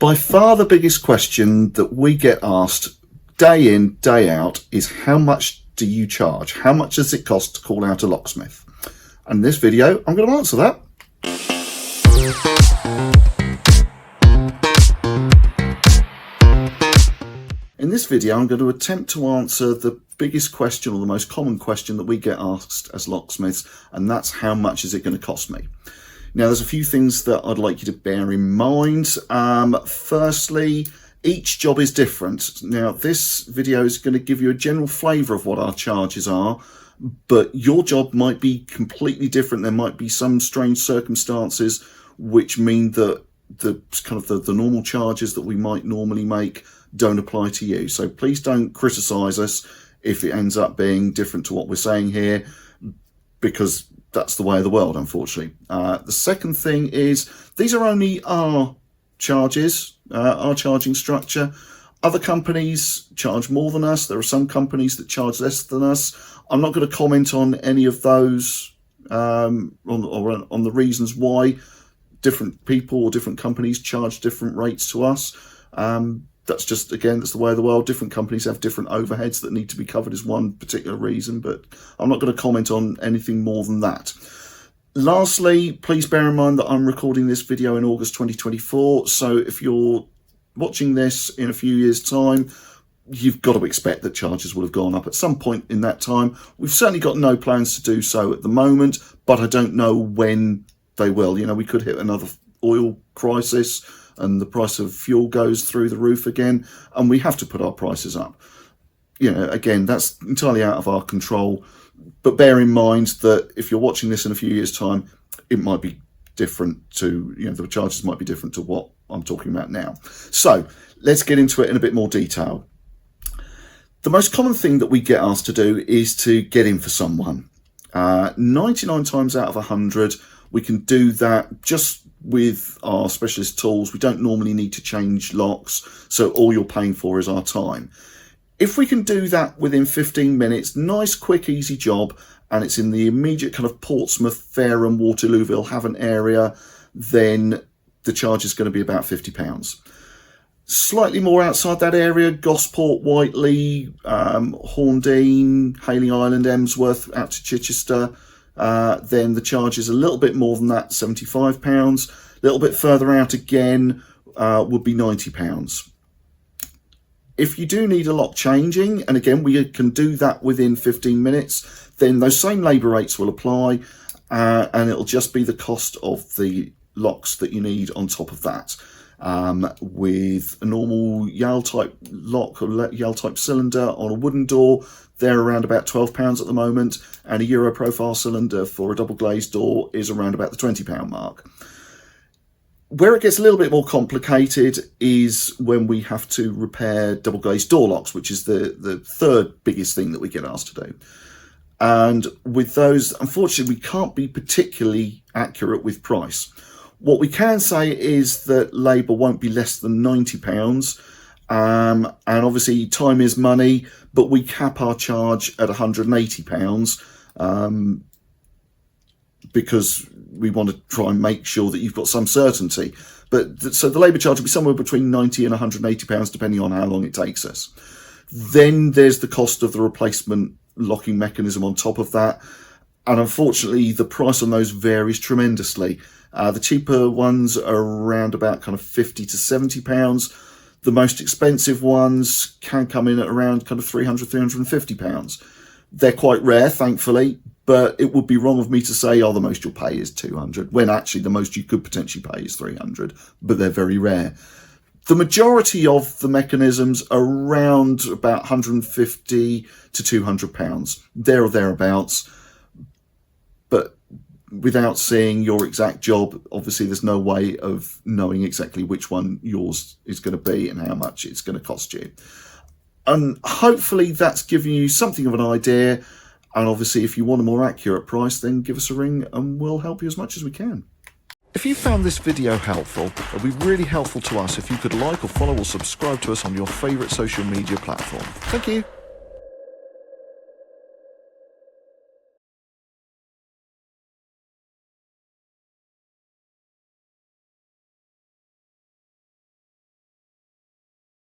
By far the biggest question that we get asked day in, day out is how much do you charge? How much does it cost to call out a locksmith? And in this video, I'm going to answer that. In this video, I'm going to attempt to answer the biggest question or the most common question that we get asked as locksmiths, and that's how much is it going to cost me? Now, there's a few things that I'd like you to bear in mind. Firstly, each job is different. Now, this video is going to give you a general flavour of what our charges are, but your job might be completely different. There might be some strange circumstances which mean that the normal charges that we might normally make don't apply to you. So please don't criticise us if it ends up being different to what we're saying here, because that's the way of the world, unfortunately. The second thing is these are only our charges, our charging structure. Other companies charge more than us. There are some companies that charge less than us. I'm not going to comment on any of those, on the reasons why different people or different companies charge different rates to us. That's just, again, that's the way of the world. Different companies have different overheads that need to be covered as one particular reason, but I'm not going to comment on anything more than that. Lastly, please bear in mind that I'm recording this video in August 2024, so if you're watching this in a few years' time, you've got to expect that charges will have gone up at some point in that time. We've certainly got no plans to do so at the moment, but I don't know when they will. You know, we could hit another oil crisis and the price of fuel goes through the roof again, and we have to put our prices up. You know, again, that's entirely out of our control, but bear in mind that if you're watching this in a few years' time, it might be different to, you know, the charges might be different to what I'm talking about now. So let's get into it in a bit more detail. The most common thing that we get asked to do is to get in for someone. 99 times out of 100, we can do that just with our specialist tools. We don't normally need to change locks, so all you're paying for is our time. If we can do that within 15 minutes, nice, quick, easy job, and it's in the immediate kind of Portsmouth, Fareham, Waterlooville, Havant area, then the charge is going to be about £50. Slightly more outside that area, Gosport, Whiteley, Horndean, Hayling Island, Emsworth, out to Chichester, then the charge is a little bit more than that, £75. A little bit further out again would be £90. If you do need a lock changing, and again we can do that within 15 minutes, then those same labour rates will apply, and it'll just be the cost of the locks that you need on top of that. With a normal Yale type lock or Yale type cylinder on a wooden door, they're around about £12 at the moment, and a Euro profile cylinder for a double glazed door is around about the £20 mark. Where it gets a little bit more complicated is when we have to repair double glazed door locks, which is the third biggest thing that we get asked to do. And with those, unfortunately, we can't be particularly accurate with price. What we can say is that labour won't be less than £90, and obviously time is money, but we cap our charge at £180 because we want to try and make sure that you've got some certainty. So the labour charge will be somewhere between £90 and £180, depending on how long it takes us. Then there's the cost of the replacement locking mechanism on top of that, and unfortunately the price on those varies tremendously. The cheaper ones are around about kind of £50 to £70. The most expensive ones can come in at around kind of £300, £350. They're quite rare, thankfully, but it would be wrong of me to say, oh, the most you'll pay is £200, when actually the most you could potentially pay is £300, but they're very rare. The majority of the mechanisms are around about £150 to £200, there or thereabouts, but without seeing your exact job, obviously there's no way of knowing exactly which one yours is going to be and how much it's going to cost you. And hopefully that's given you something of an idea, and obviously if you want a more accurate price, then give us a ring and we'll help you as much as we can. If you found this video helpful, it would be really helpful to us if you could like or follow or subscribe to us on your favourite social media platform. Thank you.